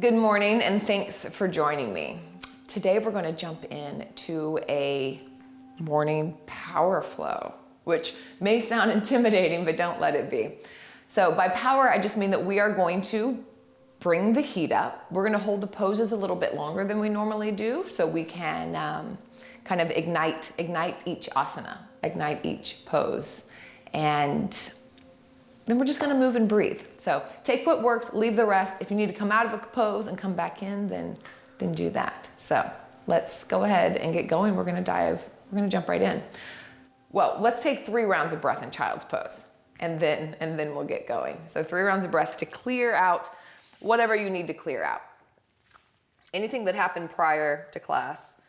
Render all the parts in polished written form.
Good morning and thanks for joining me. Today we're going to jump into a morning power flow, which may sound intimidating, but don't let it be. So by power, I just mean that we are going to bring the heat up. We're going to hold the poses a little bit longer than we normally do so we can kind of ignite each asana, ignite each pose. And then we're just gonna move and breathe. So take what works, leave the rest. If you need to come out of a pose and come back in, then do that. So let's go ahead and get going. We're gonna jump right in. Well, let's take 3 rounds of breath in child's pose and then we'll get going. So 3 rounds of breath to clear out whatever you need to clear out. Anything that happened prior to class,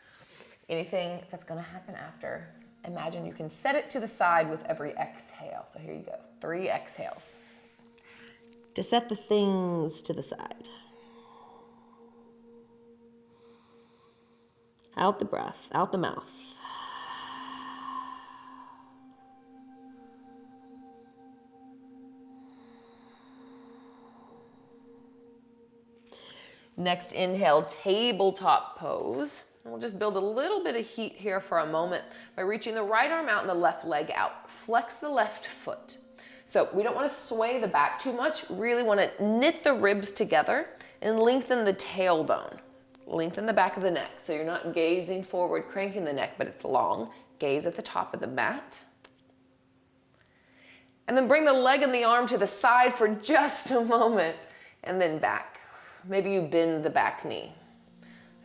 anything that's gonna happen after. Imagine you can set it to the side with every exhale. So here you go, 3 exhales. To set the things to the side. Out the breath, out the mouth. Next, inhale, tabletop pose. And we'll just build a little bit of heat here for a moment by reaching the right arm out and the left leg out. Flex the left foot. So we don't want to sway the back too much. Really want to knit the ribs together and lengthen the tailbone. Lengthen the back of the neck. So you're not gazing forward, cranking the neck, but it's long. Gaze at the top of the mat. And then bring the leg and the arm to the side for just a moment and then back. Maybe you bend the back knee.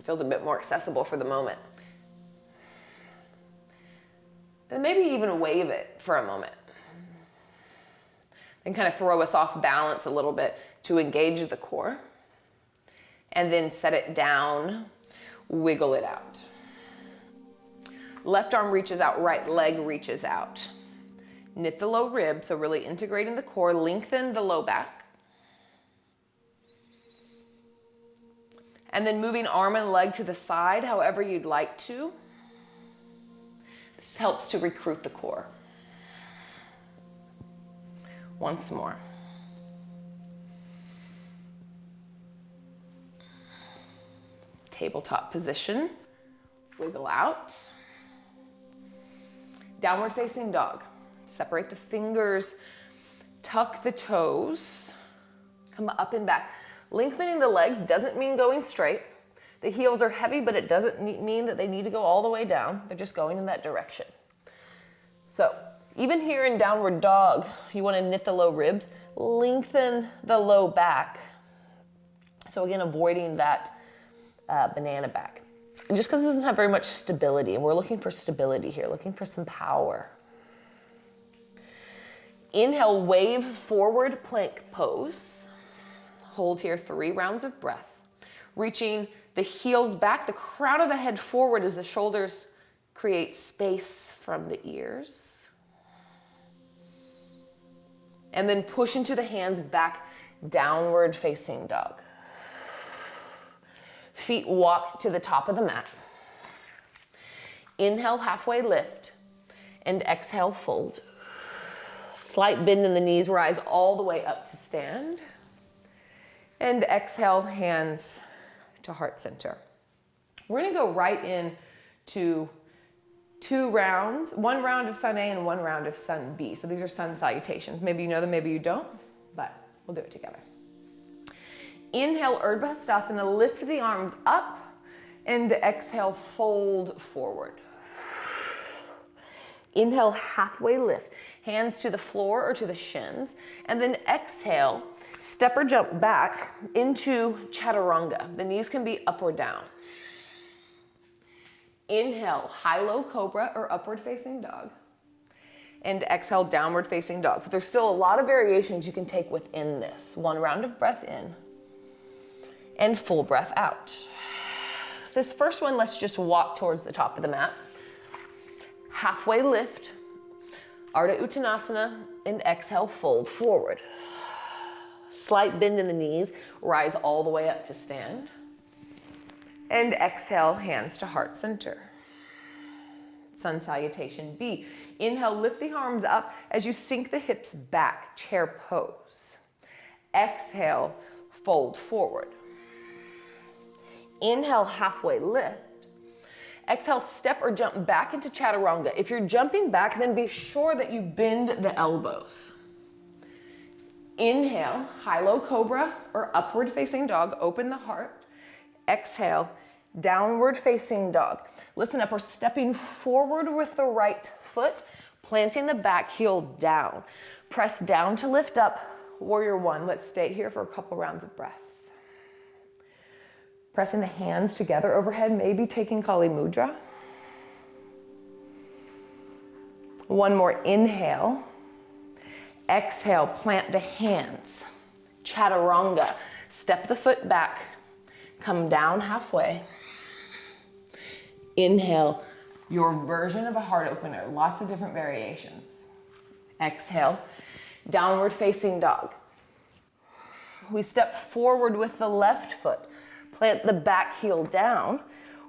Feels a bit more accessible for the moment. And maybe even wave it for a moment. Then kind of throw us off balance a little bit to engage the core. And then set it down, wiggle it out. Left arm reaches out, right leg reaches out. Knit the low rib, so really integrating the core, lengthen the low back. And then moving arm and leg to the side, however you'd like to. This helps to recruit the core. Once more. Tabletop position. Wiggle out. Downward facing dog. Separate the fingers. Tuck the toes. Come up and back. Lengthening the legs doesn't mean going straight. The heels are heavy, but it doesn't mean that they need to go all the way down. They're just going in that direction. So even here in downward dog, you want to knit the low ribs, lengthen the low back. So again, avoiding that banana back. And just because it doesn't have very much stability, and we're looking for stability here, looking for some power. Inhale, wave forward plank pose. Hold here 3 rounds of breath. Reaching the heels back, the crown of the head forward as the shoulders create space from the ears. And then push into the hands back, downward facing dog. Feet walk to the top of the mat. Inhale, halfway lift, and exhale, fold. Slight bend in the knees, rise all the way up to stand. And exhale, hands to heart center. We're gonna go right into 2 rounds, 1 round of sun A and 1 round of sun B. So these are sun salutations. Maybe you know them, maybe you don't, but we'll do it together. Inhale, Urdhva Hastasana, lift the arms up, and exhale, fold forward. Inhale, halfway lift, hands to the floor or to the shins, and then exhale, step or jump back into chaturanga. The knees can be up or down. Inhale, high-low cobra or upward facing dog. And exhale, downward facing dog. So there's still a lot of variations you can take within this. 1 round of breath in and full breath out. This first one, let's just walk towards the top of the mat. Halfway lift, Ardha Uttanasana, and exhale, fold forward. Slight bend in the knees, rise all the way up to stand. And exhale, hands to heart center. Sun salutation B. Inhale, lift the arms up as you sink the hips back, chair pose. Exhale, fold forward. Inhale, halfway lift. Exhale, step or jump back into chaturanga. If you're jumping back, then be sure that you bend the elbows. Inhale, high-low cobra or upward facing dog, open the heart. Exhale, downward facing dog. Listen up, we're stepping forward with the right foot, planting the back heel down. Press down to lift up, warrior one. Let's stay here for a couple rounds of breath. Pressing the hands together overhead, maybe taking Kali Mudra. One more inhale. Exhale, plant the hands. Chaturanga, step the foot back, come down halfway. Inhale, your version of a heart opener, lots of different variations. Exhale, downward facing dog. We step forward with the left foot, plant the back heel down.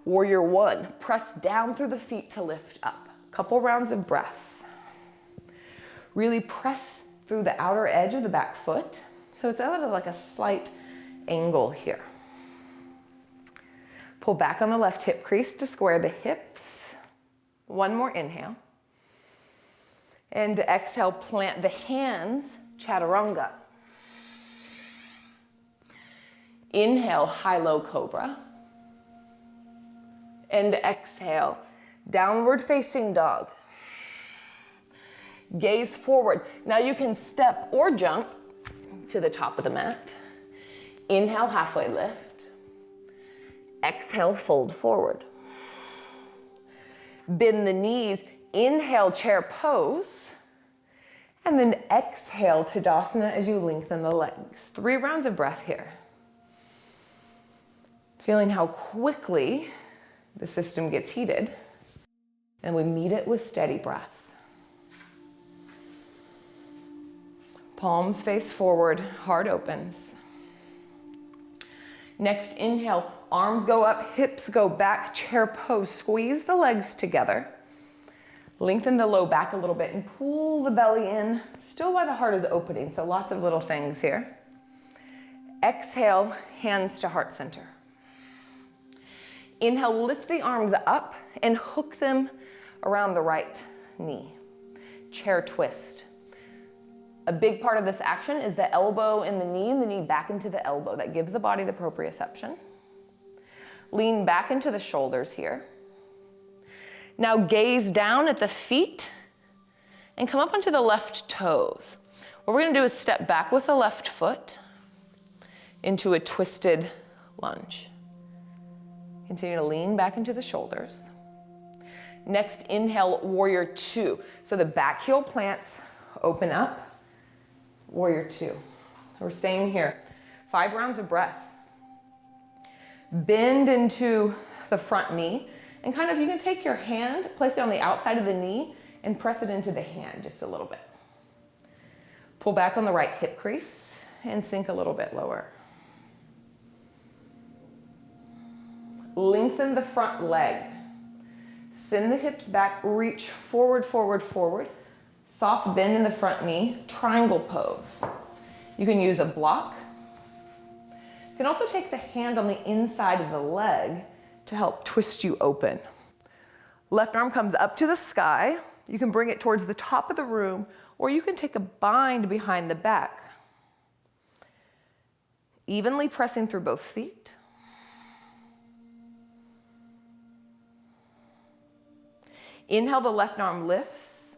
Warrior one, press down through the feet to lift up. Couple rounds of breath. Really press through the outer edge of the back foot. So it's out of like a slight angle here. Pull back on the left hip crease to square the hips. One more inhale. And exhale, plant the hands, chaturanga. Inhale, high-low cobra. And exhale, downward facing dog. Gaze forward. Now you can step or jump to the top of the mat. Inhale, halfway lift. Exhale, fold forward. Bend the knees. Inhale, chair pose. And then exhale, Tadasana as you lengthen the legs. 3 rounds of breath here. Feeling how quickly the system gets heated. And we meet it with steady breath. Palms face forward, heart opens. Next inhale, arms go up, hips go back, chair pose. Squeeze the legs together. Lengthen the low back a little bit and pull the belly in, still while the heart is opening, so lots of little things here. Exhale, hands to heart center. Inhale, lift the arms up and hook them around the right knee. Chair twist. A big part of this action is the elbow in the knee and the knee back into the elbow. That gives the body the proprioception. Lean back into the shoulders here. Now gaze down at the feet and come up onto the left toes. What we're gonna do is step back with the left foot into a twisted lunge. Continue to lean back into the shoulders. Next, inhale, warrior two. So the back heel plants, open up, warrior two. We're staying here. 5 rounds of breath. Bend into the front knee and kind of, you can take your hand, place it on the outside of the knee and press it into the hand just a little bit. Pull back on the right hip crease and sink a little bit lower. Lengthen the front leg. Send the hips back, reach forward, forward, forward. Soft bend in the front knee, triangle pose. You can use a block. You can also take the hand on the inside of the leg to help twist you open. Left arm comes up to the sky. You can bring it towards the top of the room, or you can take a bind behind the back. Evenly pressing through both feet. Inhale, the left arm lifts.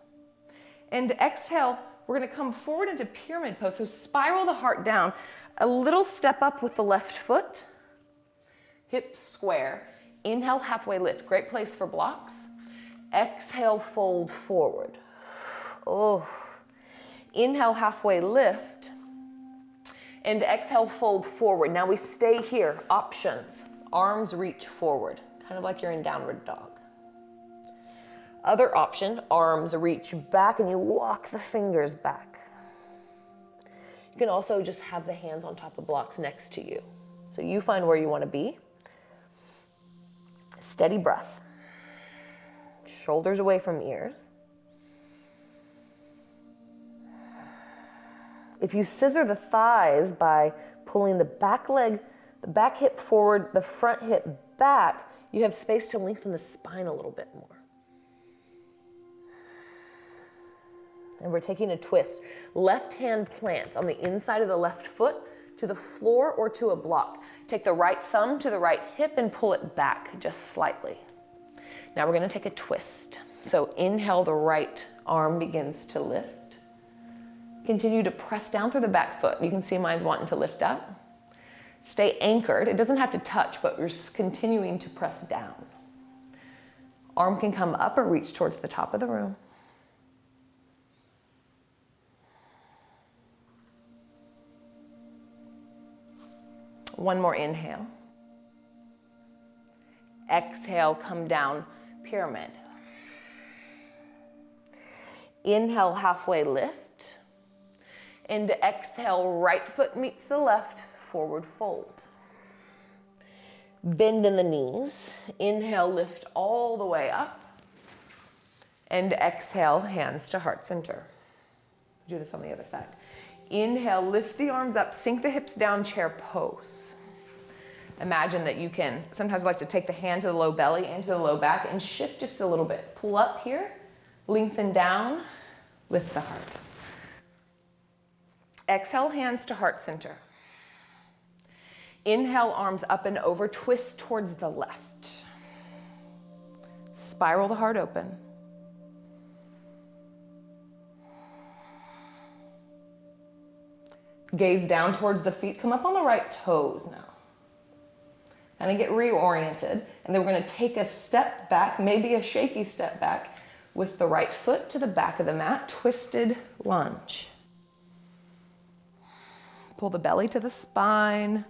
And exhale, we're gonna come forward into pyramid pose. So spiral the heart down. A little step up with the left foot. Hips square. Inhale, halfway lift. Great place for blocks. Exhale, fold forward. Oh. Inhale, halfway lift. And exhale, fold forward. Now we stay here. Options. Arms reach forward. Kind of like you're in downward dog. Other option, arms reach back and you walk the fingers back. You can also just have the hands on top of blocks next to you. So you find where you want to be. Steady breath. Shoulders away from ears. If you scissor the thighs by pulling the back leg The back hip forward, the front hip back. You have space to lengthen the spine a little bit more. And we're taking a twist. Left hand plants on the inside of the left foot to the floor or to a block. Take the right thumb to the right hip and pull it back just slightly. Now we're going to take a twist. So inhale, the right arm begins to lift. Continue to press down through the back foot. You can see mine's wanting to lift up. Stay anchored. It doesn't have to touch, but we're continuing to press down. Arm can come up or reach towards the top of the room. One more inhale. Exhale, come down, pyramid. Inhale, halfway lift. And exhale, right foot meets the left, forward fold. Bend in the knees. Inhale, lift all the way up. And exhale, hands to heart center. Do this on the other side. Inhale, lift the arms up, sink the hips down, chair pose. Imagine that you can, sometimes I like to take the hand to the low belly and to the low back and shift just a little bit. Pull up here, lengthen down, lift the heart. Exhale, hands to heart center. Inhale, arms up and over, twist towards the left. Spiral the heart open. Gaze down towards the feet, come up on the right toes now. Kind of get reoriented, and then we're going to take a step back, maybe a shaky step back, with the right foot to the back of the mat, twisted lunge. Pull the belly to the spine,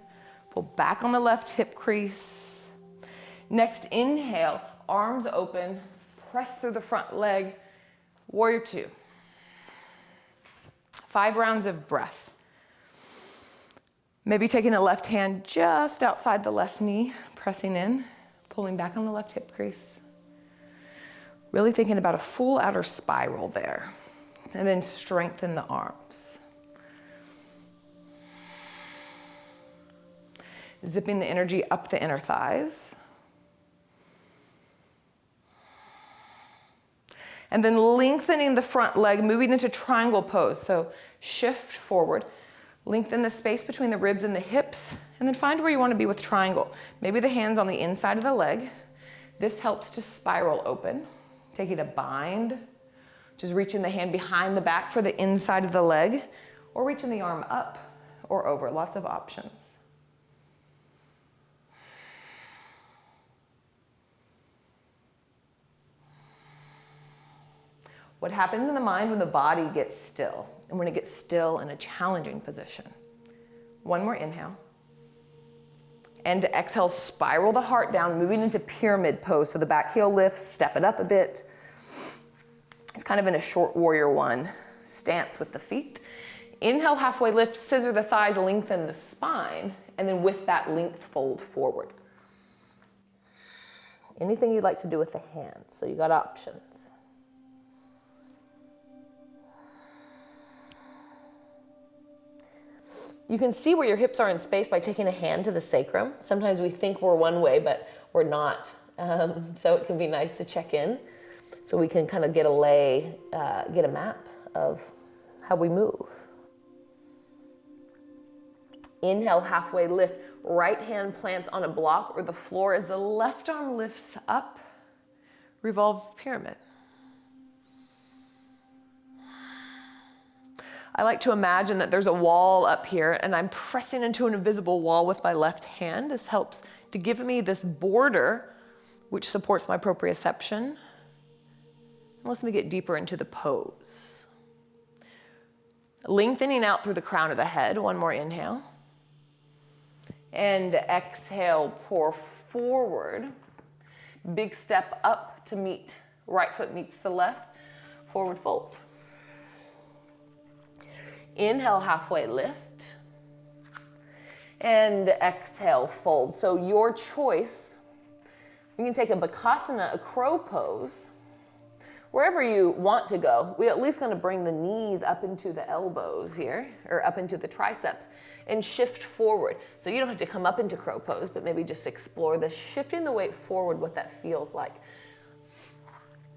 pull back on the left hip crease. Next, inhale, arms open, press through the front leg, warrior two. 5 rounds of breath. Maybe taking the left hand just outside the left knee, pressing in, pulling back on the left hip crease. Really thinking about a full outer spiral there. And then strengthen the arms. Zipping the energy up the inner thighs. And then lengthening the front leg, moving into triangle pose. So shift forward. Lengthen the space between the ribs and the hips, and then find where you want to be with triangle. Maybe the hands on the inside of the leg. This helps to spiral open. Taking a bind, just reaching the hand behind the back for the inside of the leg, or reaching the arm up or over. Lots of options. What happens in the mind when the body gets still, and when it gets still in a challenging position? One more inhale. And exhale, spiral the heart down, moving into pyramid pose. So the back heel lifts, step it up a bit. It's kind of in a short warrior one stance with the feet. Inhale, halfway lift, scissor the thighs, lengthen the spine, and then with that length, fold forward. Anything you'd like to do with the hands, so you got options. You can see where your hips are in space by taking a hand to the sacrum. Sometimes we think we're one way, but we're not. So it can be nice to check in so we can kind of get a map of how we move. Inhale, halfway lift. Right hand plants on a block or the floor as the left arm lifts up. Revolve pyramid. I like to imagine that there's a wall up here and I'm pressing into an invisible wall with my left hand. This helps to give me this border which supports my proprioception. And lets me get deeper into the pose. Lengthening out through the crown of the head. One more inhale. And exhale, pour forward. Big step up to meet, right foot meets the left. Forward fold. Inhale, halfway lift, and exhale, fold. So your choice, you can take a Bakasana, a crow pose, wherever you want to go. We're at least gonna bring the knees up into the elbows here, or up into the triceps, and shift forward. So you don't have to come up into crow pose, but maybe just explore this, shifting the weight forward, what that feels like.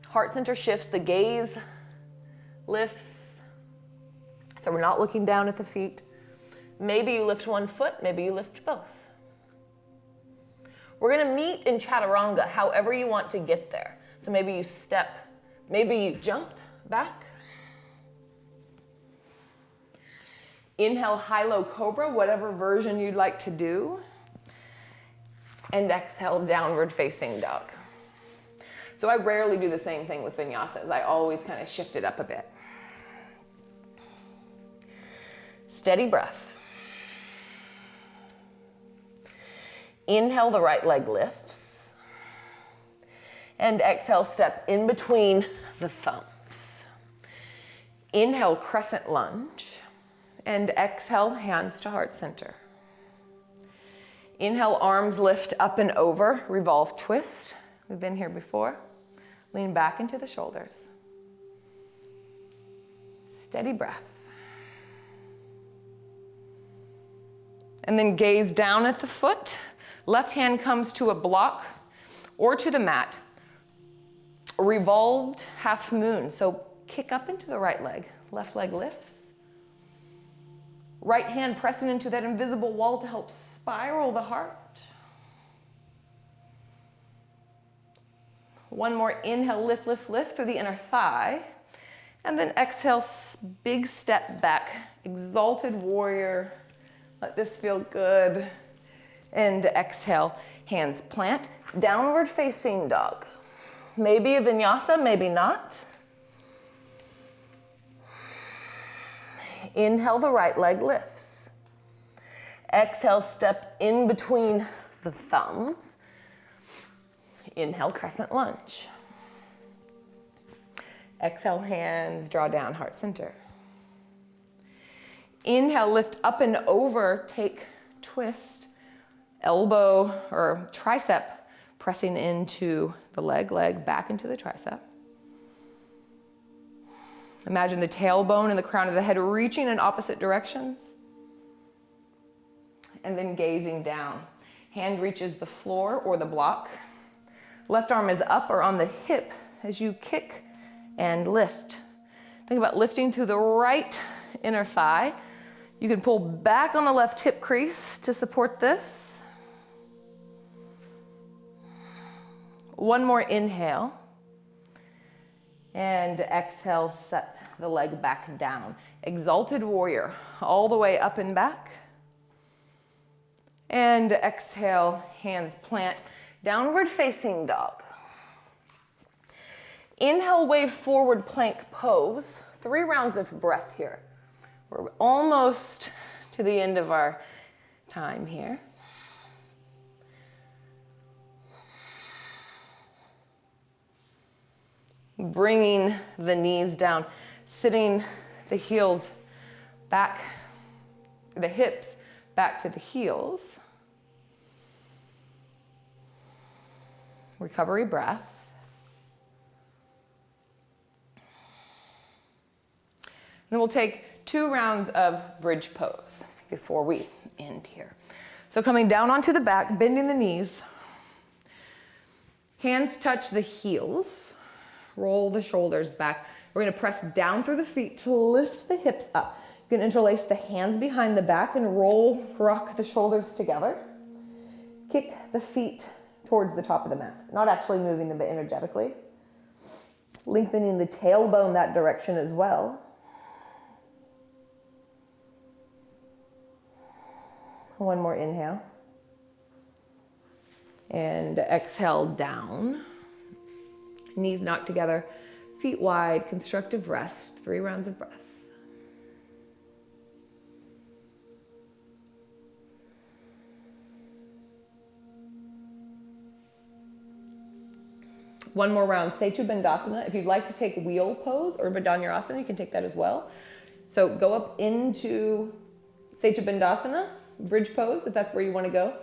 Heart center shifts, the gaze lifts. So we're not looking down at the feet. Maybe you lift one foot, maybe you lift both. We're gonna meet in chaturanga however you want to get there. So maybe you step, maybe you jump back. Inhale, high-low cobra, whatever version you'd like to do. And exhale, downward facing dog. So I rarely do the same thing with vinyasas. I always kind of shift it up a bit. Steady breath. Inhale, the right leg lifts. And exhale, step in between the thumbs. Inhale, crescent lunge. And exhale, hands to heart center. Inhale, arms lift up and over, revolve twist. We've been here before. Lean back into the shoulders. Steady breath. And then gaze down at the foot. Left hand comes to a block or to the mat. Revolved half moon. So kick up into the right leg. Left leg lifts. Right hand pressing into that invisible wall to help spiral the heart. One more inhale, lift, lift, lift through the inner thigh. And then exhale, big step back. Exalted warrior. Let this feel good. And exhale, hands plant. Downward facing dog. Maybe a vinyasa, maybe not. Inhale, the right leg lifts. Exhale, step in between the thumbs. Inhale, crescent lunge. Exhale, hands draw down, heart center. Inhale, lift up and over, take twist, elbow or tricep pressing into the leg back into the tricep. Imagine the tailbone and the crown of the head reaching in opposite directions. And then gazing down. Hand reaches the floor or the block. Left arm is up or on the hip as you kick and lift. Think about lifting through the right inner thigh. You can pull back on the left hip crease to support this. One more inhale. And exhale, set the leg back down. Exalted warrior, all the way up and back. And exhale, hands plant, downward facing dog. Inhale, wave forward plank pose. 3 rounds of breath here. We're almost to the end of our time here. Bringing the knees down, sitting the heels back, the hips back to the heels. Recovery breath. And then we'll take 2 rounds of bridge pose before we end here. So coming down onto the back, bending the knees. Hands touch the heels. Roll the shoulders back. We're gonna press down through the feet to lift the hips up. You can interlace the hands behind the back and rock the shoulders together. Kick the feet towards the top of the mat. Not actually moving them, but energetically. Lengthening the tailbone that direction as well. One more inhale. And exhale down. Knees knocked together, feet wide, constructive rest, 3 rounds of breath. One more round, Setu Bandhasana. If you'd like to take wheel pose or Bandhanyarasana, you can take that as well. So go up into Setu Bandhasana, bridge pose, if that's where you want to go.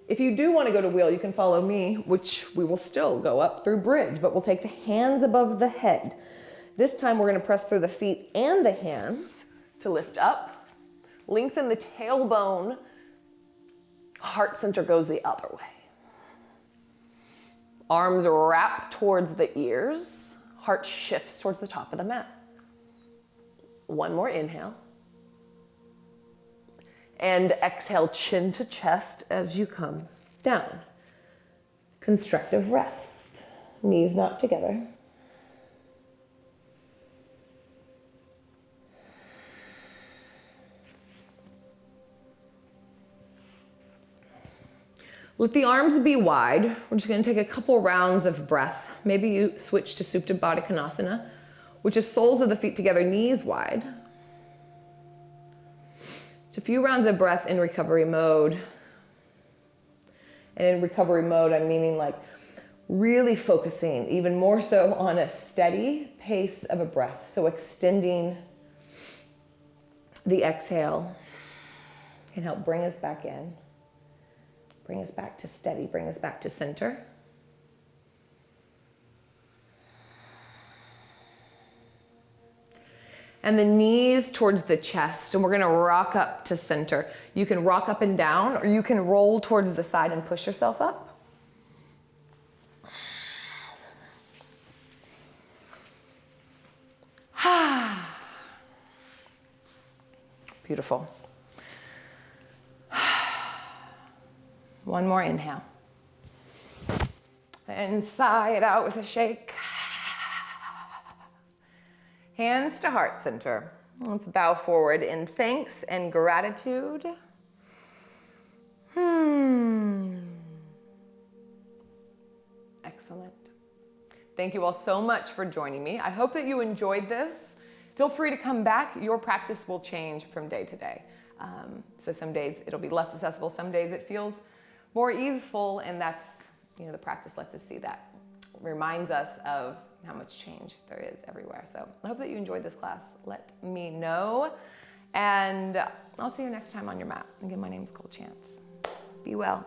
If you do want to go to wheel, you can follow me, which we will still go up through bridge, but we'll take the hands above the head. This time we're going to press through the feet and the hands to lift up. Lengthen the tailbone. Heart center goes the other way. Arms wrap towards the ears. Heart shifts towards the top of the mat. One more inhale. And exhale, chin to chest as you come down. Constructive rest. Knees knocked together. Let the arms be wide. We're just going to take a couple rounds of breath. Maybe you switch to Supta Baddha Konasana, which is soles of the feet together, knees wide. It's a few rounds of breath in recovery mode. And in recovery mode, I'm meaning like really focusing even more so on a steady pace of a breath. So extending the exhale can help bring us back in. Bring us back to steady, bring us back to center. And the knees towards the chest, and we're gonna rock up to center. You can rock up and down, or you can roll towards the side and push yourself up. Beautiful. One more inhale. And sigh it out with a shake. Hands to heart center. Let's bow forward in thanks and gratitude. Excellent. Thank you all so much for joining me. I hope that you enjoyed this. Feel free to come back. Your practice will change from day to day. So some days it'll be less accessible. Some days it feels more easeful, and that's, the practice lets us see that. It reminds us of how much change there is everywhere. So I hope that you enjoyed this class. Let me know, and I'll see you next time on your mat. Again, my name is Cole Chance. Be well.